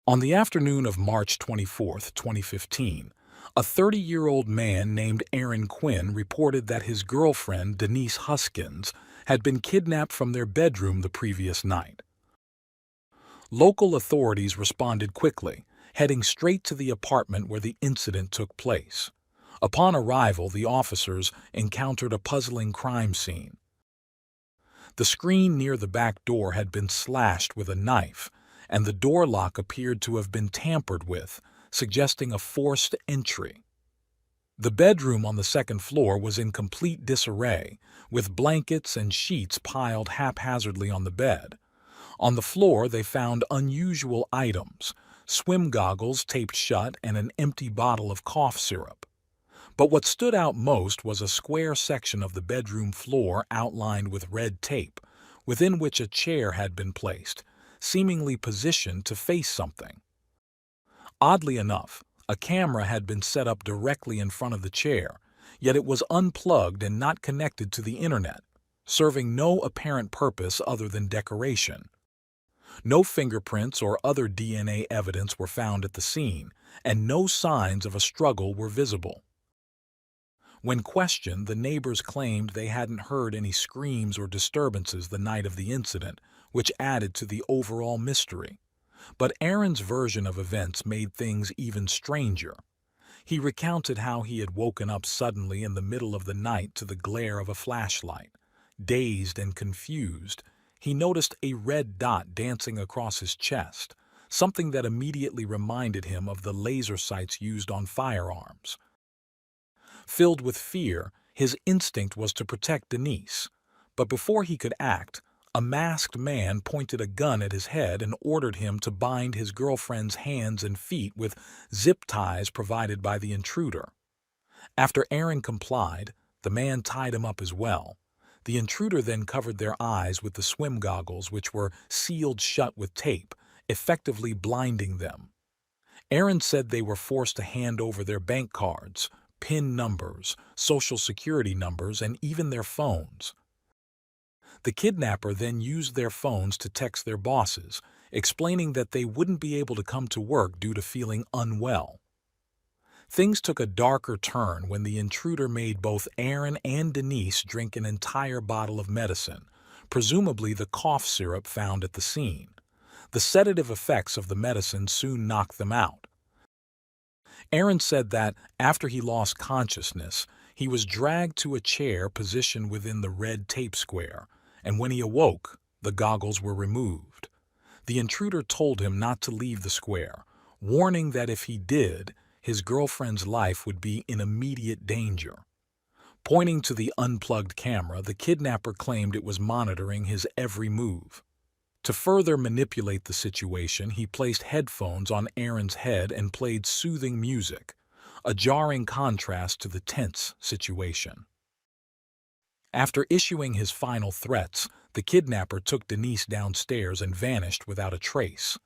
On the afternoon of March 24th, 2015, a 30-year-old man named Aaron Quinn reported that his girlfriend, Denise Huskins, had been kidnapped from their bedroom the previous night. Local authorities responded quickly, heading straight to the apartment where the incident took place. Upon arrival, the officers encountered a puzzling crime scene. The screen near the back door had been slashed with a knife, and the door lock appeared to have been tampered with, suggesting a forced entry. The bedroom on the second floor was in complete disarray, with blankets and sheets piled haphazardly on the bed. On the floor, they found unusual items: swim goggles taped shut and an empty bottle of cough syrup. But what stood out most was a square section of the bedroom floor outlined with red tape, within which a chair had been placed, seemingly positioned to face something. Oddly enough, a camera had been set up directly in front of the chair, yet it was unplugged and not connected to the internet, serving no apparent purpose other than decoration. No fingerprints or other DNA evidence were found at the scene, and no signs of a struggle were visible. When questioned, the neighbors claimed they hadn't heard any screams or disturbances the night of the incident, which added to the overall mystery. But Aaron's version of events made things even stranger. He recounted how he had woken up suddenly in the middle of the night to the glare of a flashlight. Dazed and confused, he noticed a red dot dancing across his chest, something that immediately reminded him of the laser sights used on firearms. Filled with fear, his instinct was to protect Denise, but before he could act, a masked man pointed a gun at his head and ordered him to bind his girlfriend's hands and feet with zip ties provided by the intruder. After Aaron complied, the man tied him up as well. The intruder then covered their eyes with the swim goggles, which were sealed shut with tape, effectively blinding them. Aaron said they were forced to hand over their bank cards, PIN numbers, social security numbers, and even their phones. The kidnapper then used their phones to text their bosses, explaining that they wouldn't be able to come to work due to feeling unwell. Things took a darker turn when the intruder made both Aaron and Denise drink an entire bottle of medicine, presumably the cough syrup found at the scene. The sedative effects of the medicine soon knocked them out. Aaron said that, after he lost consciousness, he was dragged to a chair positioned within the red tape square, and when he awoke, the goggles were removed. The intruder told him not to leave the square, warning that if he did, his girlfriend's life would be in immediate danger. Pointing to the unplugged camera, the kidnapper claimed it was monitoring his every move. To further manipulate the situation, he placed headphones on Aaron's head and played soothing music, a jarring contrast to the tense situation. After issuing his final threats, the kidnapper took Denise downstairs and vanished without a trace.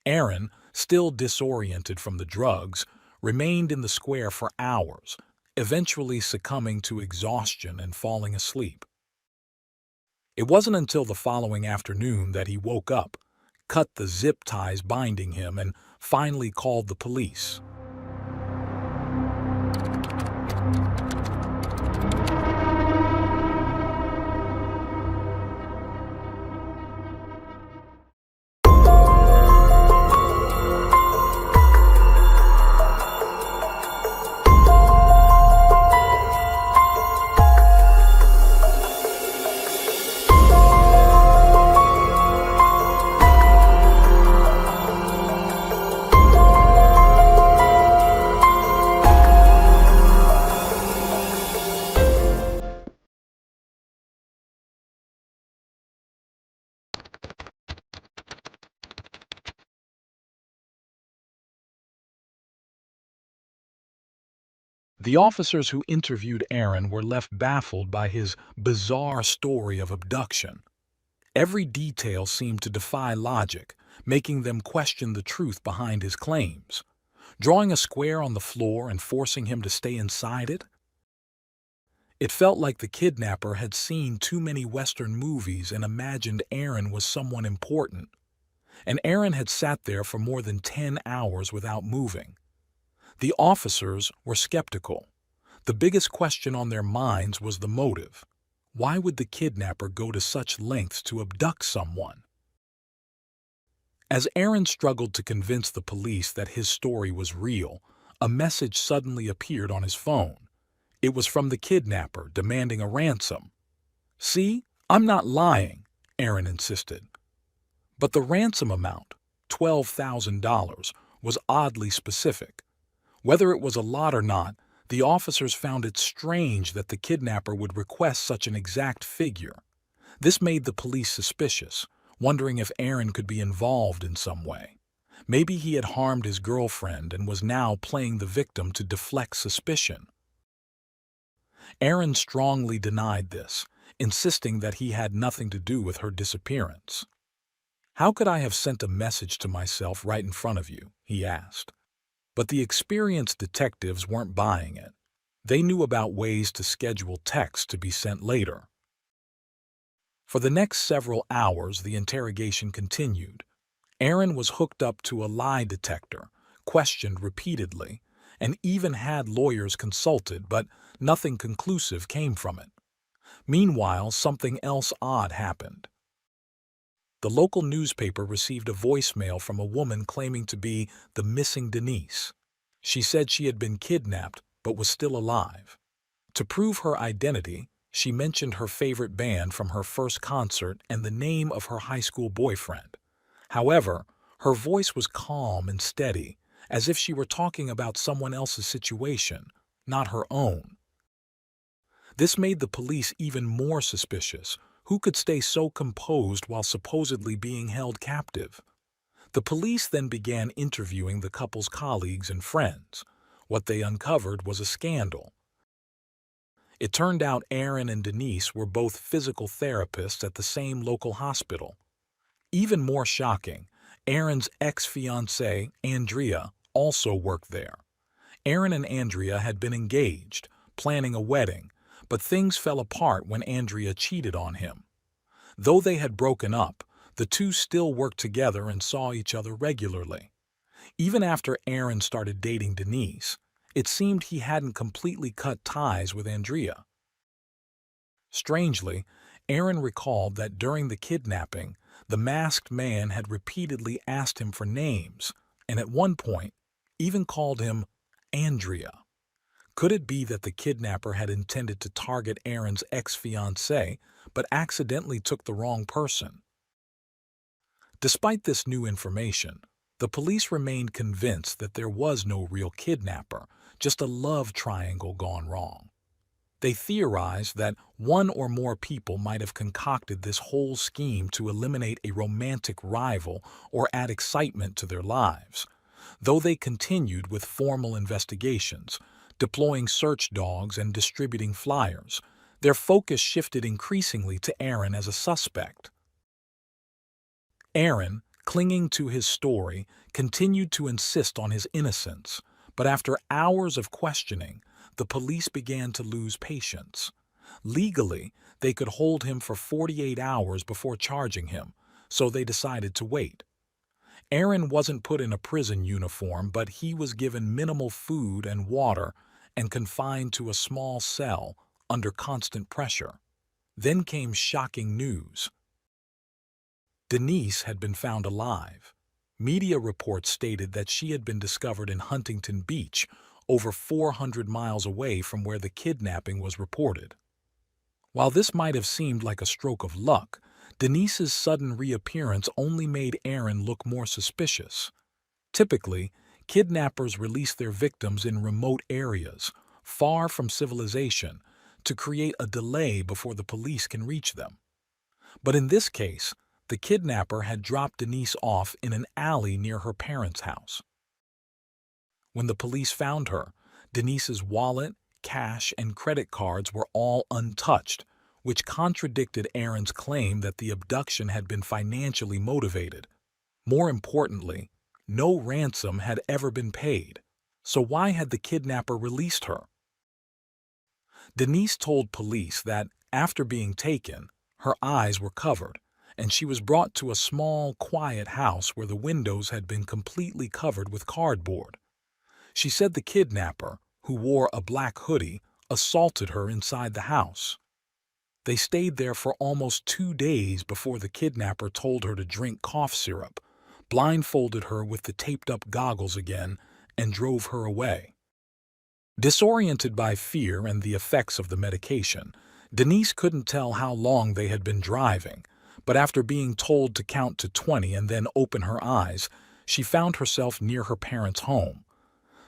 Aaron, still disoriented from the drugs, remained in the square for hours, eventually succumbing to exhaustion and falling asleep. It wasn't until the following afternoon that he woke up, cut the zip ties binding him, and finally called the police. The officers who interviewed Aaron were left baffled by his bizarre story of abduction. Every detail seemed to defy logic, making them question the truth behind his claims. Drawing a square on the floor and forcing him to stay inside it? It felt like the kidnapper had seen too many Western movies and imagined Aaron was someone important. and Aaron had sat there for more than 10 hours without moving. The officers were skeptical. The biggest question on their minds was the motive. Why would the kidnapper go to such lengths to abduct someone? As Aaron struggled to convince the police that his story was real, a message suddenly appeared on his phone. It was from the kidnapper demanding a ransom. "See, I'm not lying," Aaron insisted. But the ransom amount, $12,000, was oddly specific. Whether it was a lot or not, the officers found it strange that the kidnapper would request such an exact figure. This made the police suspicious, wondering if Aaron could be involved in some way. Maybe he had harmed his girlfriend and was now playing the victim to deflect suspicion. Aaron strongly denied this, insisting that he had nothing to do with her disappearance. "How could I have sent a message to myself right in front of you?" he asked. But the experienced detectives weren't buying it. They knew about ways to schedule texts to be sent later. For the next several hours, the interrogation continued. Aaron was hooked up to a lie detector, questioned repeatedly, and even had lawyers consulted, but nothing conclusive came from it. Meanwhile, something else odd happened. The local newspaper received a voicemail from a woman claiming to be the missing Denise. She said she had been kidnapped but was still alive. To prove her identity, she mentioned her favorite band from her first concert and the name of her high school boyfriend. However, her voice was calm and steady, as if she were talking about someone else's situation, not her own. This made the police even more suspicious. Who could stay so composed while supposedly being held captive? The police then began interviewing the couple's colleagues and friends. What they uncovered was a scandal. It turned out Aaron and Denise were both physical therapists at the same local hospital. Even more shocking, Aaron's ex-fiancée, Andrea, also worked there. Aaron and Andrea had been engaged, planning a wedding, but things fell apart when Andrea cheated on him. Though they had broken up, the two still worked together and saw each other regularly. Even after Aaron started dating Denise, it seemed he hadn't completely cut ties with Andrea. Strangely, Aaron recalled that during the kidnapping, the masked man had repeatedly asked him for names, and at one point, even called him Andrea. Could it be that the kidnapper had intended to target Aaron's ex-fiancée, but accidentally took the wrong person? Despite this new information, the police remained convinced that there was no real kidnapper, just a love triangle gone wrong. They theorized that one or more people might have concocted this whole scheme to eliminate a romantic rival or add excitement to their lives. Though they continued with formal investigations, deploying search dogs and distributing flyers, their focus shifted increasingly to Aaron as a suspect. Aaron, clinging to his story, continued to insist on his innocence, but after hours of questioning, the police began to lose patience. Legally, they could hold him for 48 hours before charging him, so they decided to wait. Aaron wasn't put in a prison uniform, but he was given minimal food and water and confined to a small cell under constant pressure. Then came shocking news. Denise had been found alive. Media reports stated that she had been discovered in Huntington Beach, over 400 miles away from where the kidnapping was reported. While this might have seemed like a stroke of luck, Denise's sudden reappearance only made Aaron look more suspicious. Typically, kidnappers release their victims in remote areas, far from civilization, to create a delay before the police can reach them. But in this case, the kidnapper had dropped Denise off in an alley near her parents' house. When the police found her, Denise's wallet, cash, and credit cards were all untouched, which contradicted Aaron's claim that the abduction had been financially motivated. More importantly, no ransom had ever been paid. So why had the kidnapper released her? Denise told police that, after being taken, her eyes were covered, and she was brought to a small, quiet house where the windows had been completely covered with cardboard. She said the kidnapper, who wore a black hoodie, assaulted her inside the house. They stayed there for almost 2 days before the kidnapper told her to drink cough syrup, blindfolded her with the taped-up goggles again, and drove her away. Disoriented by fear and the effects of the medication, Denise couldn't tell how long they had been driving, but after being told to count to 20 and then open her eyes, she found herself near her parents' home.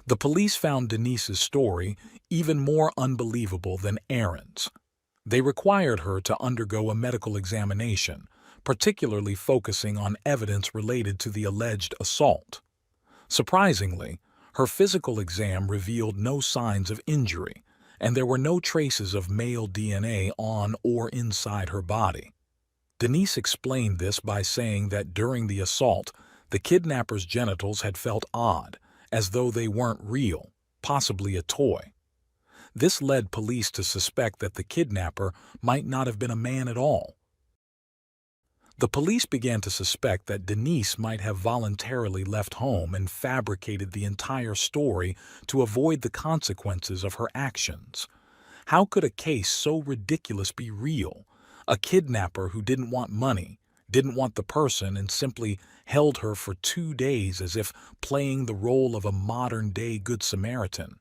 The police found Denise's story even more unbelievable than Aaron's. They required her to undergo a medical examination, particularly focusing on evidence related to the alleged assault. Surprisingly, her physical exam revealed no signs of injury, and there were no traces of male DNA on or inside her body. Denise explained this by saying that during the assault, the kidnapper's genitals had felt odd, as though they weren't real, possibly a toy. This led police to suspect that the kidnapper might not have been a man at all. The police began to suspect that Denise might have voluntarily left home and fabricated the entire story to avoid the consequences of her actions. How could a case so ridiculous be real? A kidnapper who didn't want money, didn't want the person, and simply held her for 2 days as if playing the role of a modern-day Good Samaritan.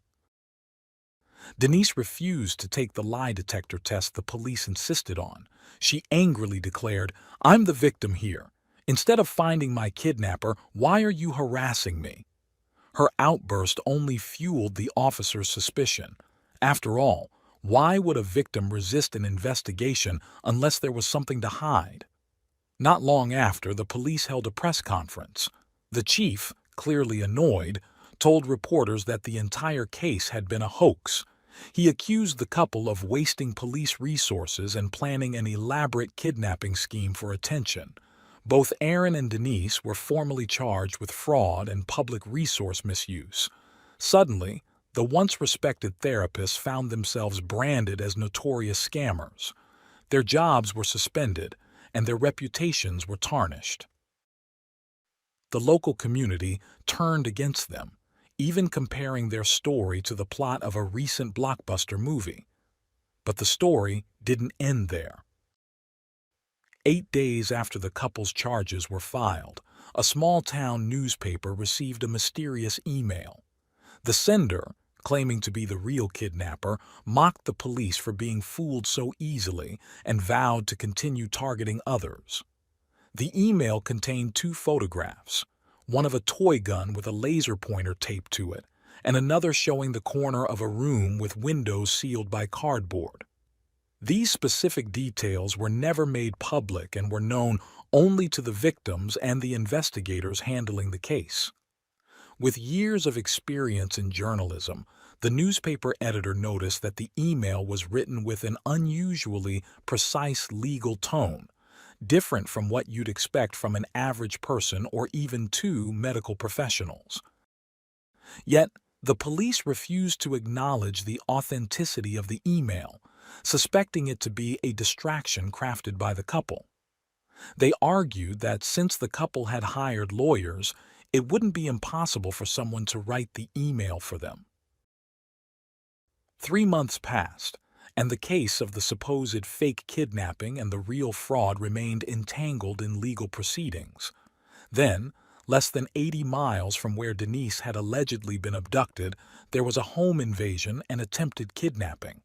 Denise refused to take the lie detector test the police insisted on. She angrily declared, "I'm the victim here. Instead of finding my kidnapper, why are you harassing me?" Her outburst only fueled the officer's suspicion. After all, why would a victim resist an investigation unless there was something to hide? Not long after, the police held a press conference. The chief, clearly annoyed, told reporters that the entire case had been a hoax. He accused the couple of wasting police resources and planning an elaborate kidnapping scheme for attention. Both Aaron and Denise were formally charged with fraud and public resource misuse. Suddenly, the once respected therapists found themselves branded as notorious scammers. Their jobs were suspended, and their reputations were tarnished. The local community turned against them, even comparing their story to the plot of a recent blockbuster movie. But the story didn't end there. 8 days after the couple's charges were filed, a small-town newspaper received a mysterious email. The sender, claiming to be the real kidnapper, mocked the police for being fooled so easily and vowed to continue targeting others. The email contained 2 photographs, one of a toy gun with a laser pointer taped to it, and another showing the corner of a room with windows sealed by cardboard. These specific details were never made public and were known only to the victims and the investigators handling the case. With years of experience in journalism, the newspaper editor noticed that the email was written with an unusually precise legal tone, different from what you'd expect from an average person or even 2 medical professionals. Yet, the police refused to acknowledge the authenticity of the email, suspecting it to be a distraction crafted by the couple. They argued that since the couple had hired lawyers, it wouldn't be impossible for someone to write the email for them. 3 months passed, and the case of the supposed fake kidnapping and the real fraud remained entangled in legal proceedings. Then, less than 80 miles from where Denise had allegedly been abducted, there was a home invasion and attempted kidnapping.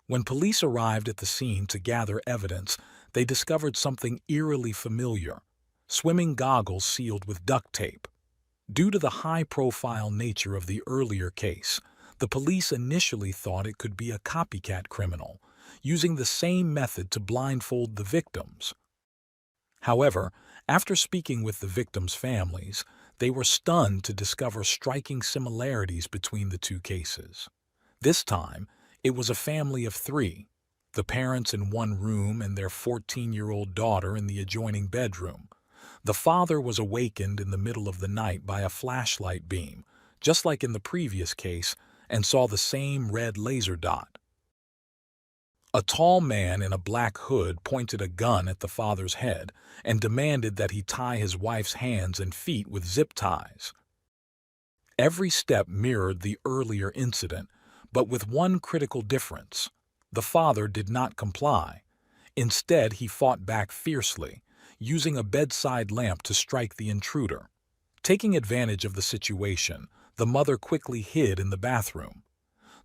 When police arrived at the scene to gather evidence, they discovered something eerily familiar: swimming goggles sealed with duct tape. Due to the high-profile nature of the earlier case, the police initially thought it could be a copycat criminal, using the same method to blindfold the victims. However, after speaking with the victims' families, they were stunned to discover striking similarities between the 2 cases. This time, it was a family of 3, the parents in one room and their 14-year-old daughter in the adjoining bedroom. The father was awakened in the middle of the night by a flashlight beam, just like in the previous case, and saw the same red laser dot. A tall man in a black hood pointed a gun at the father's head and demanded that he tie his wife's hands and feet with zip ties. Every step mirrored the earlier incident, but with one critical difference. The father did not comply. Instead, he fought back fiercely, using a bedside lamp to strike the intruder. Taking advantage of the situation, the mother quickly hid in the bathroom.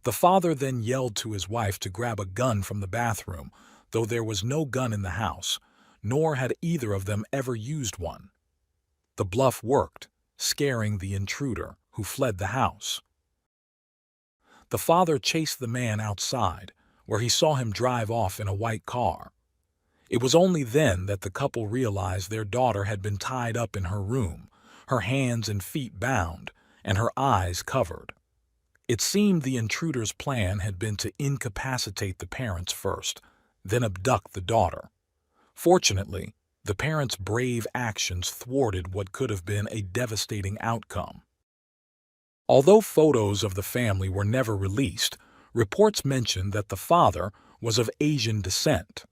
The father then yelled to his wife to grab a gun from the bathroom, though there was no gun in the house, nor had either of them ever used one. The bluff worked, scaring the intruder, who fled the house. The father chased the man outside, where he saw him drive off in a white car. It was only then that the couple realized their daughter had been tied up in her room, her hands and feet bound, and her eyes covered. It seemed the intruder's plan had been to incapacitate the parents first, then abduct the daughter. Fortunately, the parents' brave actions thwarted what could have been a devastating outcome. Although photos of the family were never released, reports mentioned that the father was of Asian descent.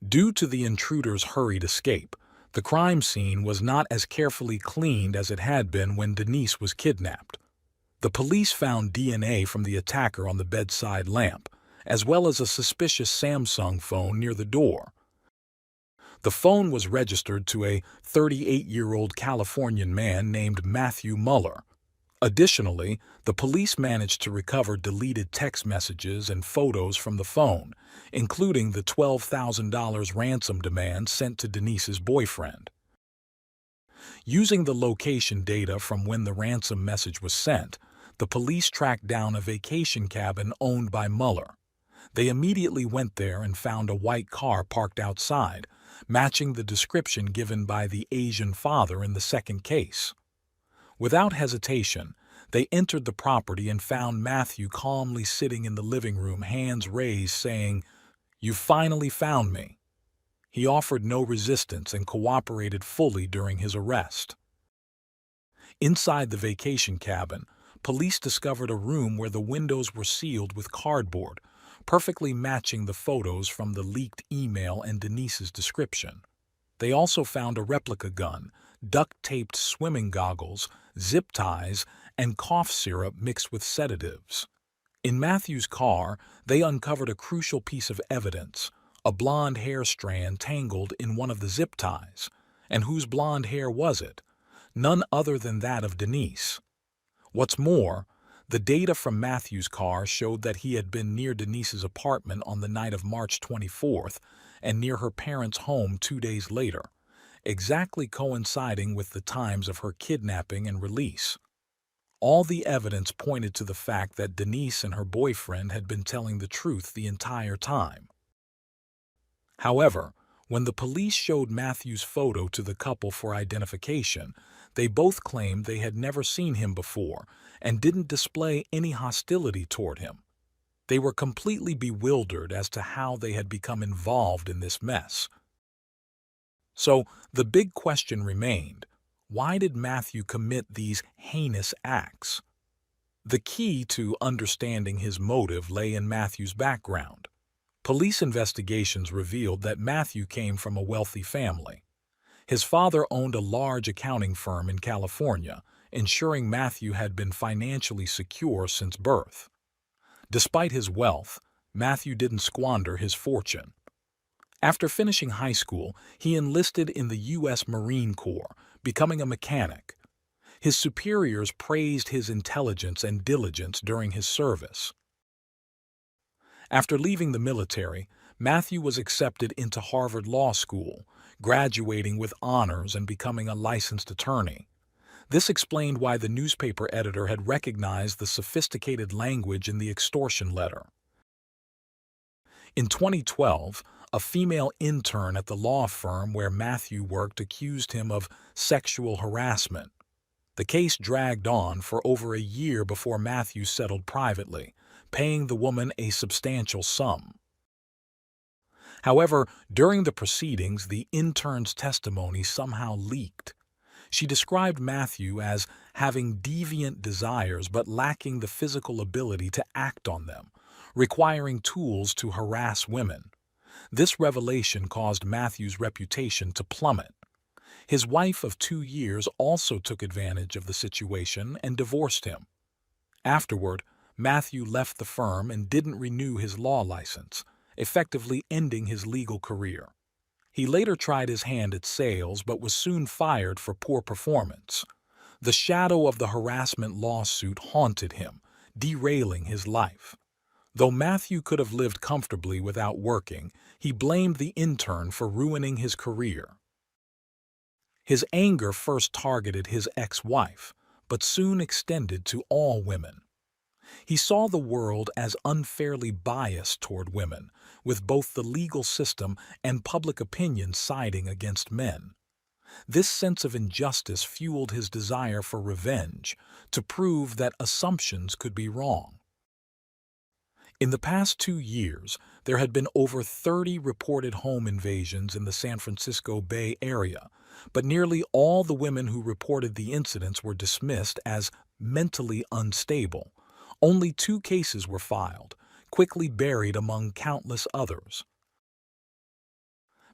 Due to the intruder's hurried escape, the crime scene was not as carefully cleaned as it had been when Denise was kidnapped. The police found DNA from the attacker on the bedside lamp, as well as a suspicious Samsung phone near the door. The phone was registered to a 38-year-old Californian man named Matthew Muller. Additionally, the police managed to recover deleted text messages and photos from the phone, including the $12,000 ransom demand sent to Denise's boyfriend. Using the location data from when the ransom message was sent, the police tracked down a vacation cabin owned by Muller. They immediately went there and found a white car parked outside, matching the description given by the Asian father in the second case. Without hesitation, they entered the property and found Matthew calmly sitting in the living room, hands raised, saying, "You finally found me." He offered no resistance and cooperated fully during his arrest. Inside the vacation cabin, police discovered a room where the windows were sealed with cardboard, perfectly matching the photos from the leaked email and Denise's description. They also found a replica gun, duct-taped swimming goggles, zip ties, and cough syrup mixed with sedatives. In Matthew's car, they uncovered a crucial piece of evidence, a blonde hair strand tangled in one of the zip ties. And whose blonde hair was it? None other than that of Denise. What's more, the data from Matthew's car showed that he had been near Denise's apartment on the night of March 24th and near her parents' home 2 days later, exactly coinciding with the times of her kidnapping and release. All the evidence pointed to the fact that Denise and her boyfriend had been telling the truth the entire time. However, when the police showed Matthew's photo to the couple for identification, they both claimed they had never seen him before and didn't display any hostility toward him. They were completely bewildered as to how they had become involved in this mess. So the big question remained, why did Matthew commit these heinous acts? The key to understanding his motive lay in Matthew's background. Police investigations revealed that Matthew came from a wealthy family. His father owned a large accounting firm in California, ensuring Matthew had been financially secure since birth. Despite his wealth, Matthew didn't squander his fortune. After finishing high school, he enlisted in the U.S. Marine Corps, becoming a mechanic. His superiors praised his intelligence and diligence during his service. After leaving the military, Matthew was accepted into Harvard Law School, graduating with honors and becoming a licensed attorney. This explained why the newspaper editor had recognized the sophisticated language in the extortion letter. In 2012, a female intern at the law firm where Matthew worked accused him of sexual harassment. The case dragged on for over a year before Matthew settled privately, paying the woman a substantial sum. However, during the proceedings, the intern's testimony somehow leaked. She described Matthew as having deviant desires but lacking the physical ability to act on them, requiring tools to harass women. This revelation caused Matthew's reputation to plummet. His wife of 2 years also took advantage of the situation and divorced him. Afterward, Matthew left the firm and didn't renew his law license, effectively ending his legal career. He later tried his hand at sales but was soon fired for poor performance. The shadow of the harassment lawsuit haunted him, derailing his life. Though Matthew could have lived comfortably without working, he blamed the intern for ruining his career. His anger first targeted his ex-wife, but soon extended to all women. He saw the world as unfairly biased toward women, with both the legal system and public opinion siding against men. This sense of injustice fueled his desire for revenge, to prove that assumptions could be wrong. In the past 2 years, there had been over 30 reported home invasions in the San Francisco Bay Area, but nearly all the women who reported the incidents were dismissed as mentally unstable. Only 2 cases were filed, quickly buried among countless others.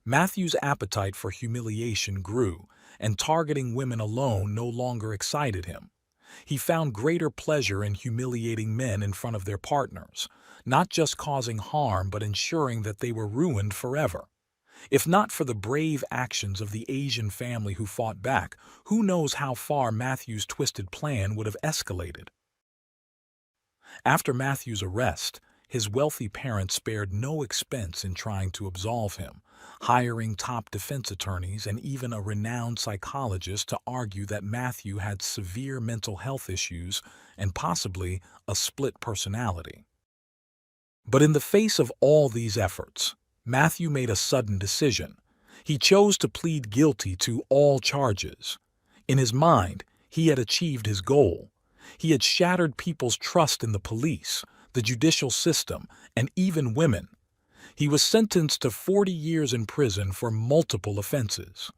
Matthew's appetite for humiliation grew, and targeting women alone no longer excited him. He found greater pleasure in humiliating men in front of their partners, not just causing harm but ensuring that they were ruined forever. If not for the brave actions of the Asian family who fought back, who knows how far Matthew's twisted plan would have escalated. After Matthew's arrest, his wealthy parents spared no expense in trying to absolve him, hiring top defense attorneys and even a renowned psychologist to argue that Matthew had severe mental health issues and possibly a split personality. But in the face of all these efforts, Matthew made a sudden decision. He chose to plead guilty to all charges. In his mind, he had achieved his goal. He had shattered people's trust in the police, the judicial system, and even women. He was sentenced to 40 years in prison for multiple offenses.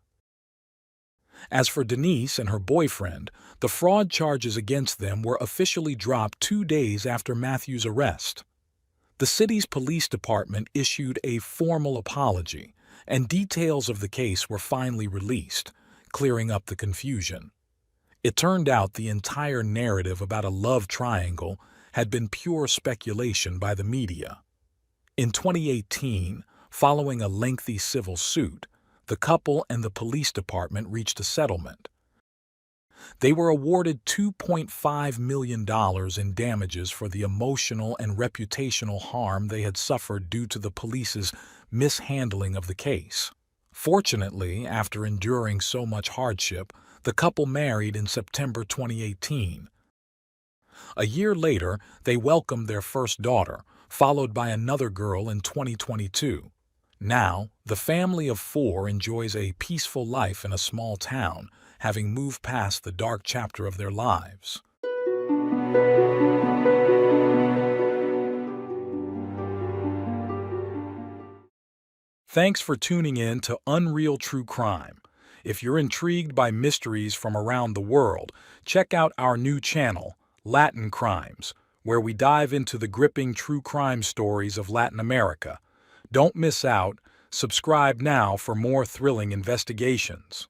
As for Denise and her boyfriend, the fraud charges against them were officially dropped 2 days after Matthew's arrest. The city's police department issued a formal apology, and details of the case were finally released, clearing up the confusion. It turned out the entire narrative about a love triangle had been pure speculation by the media. In 2018, following a lengthy civil suit, the couple and the police department reached a settlement. They were awarded $2.5 million in damages for the emotional and reputational harm they had suffered due to the police's mishandling of the case. Fortunately, after enduring so much hardship, the couple married in September 2018. A year later, they welcomed their first daughter, followed by another girl in 2022. Now, the family of 4 enjoys a peaceful life in a small town, having moved past the dark chapter of their lives. Thanks for tuning in to Unreal True Crime. If you're intrigued by mysteries from around the world, check out our new channel, Latin Crimes, where we dive into the gripping true crime stories of Latin America. Don't miss out. Subscribe now for more thrilling investigations.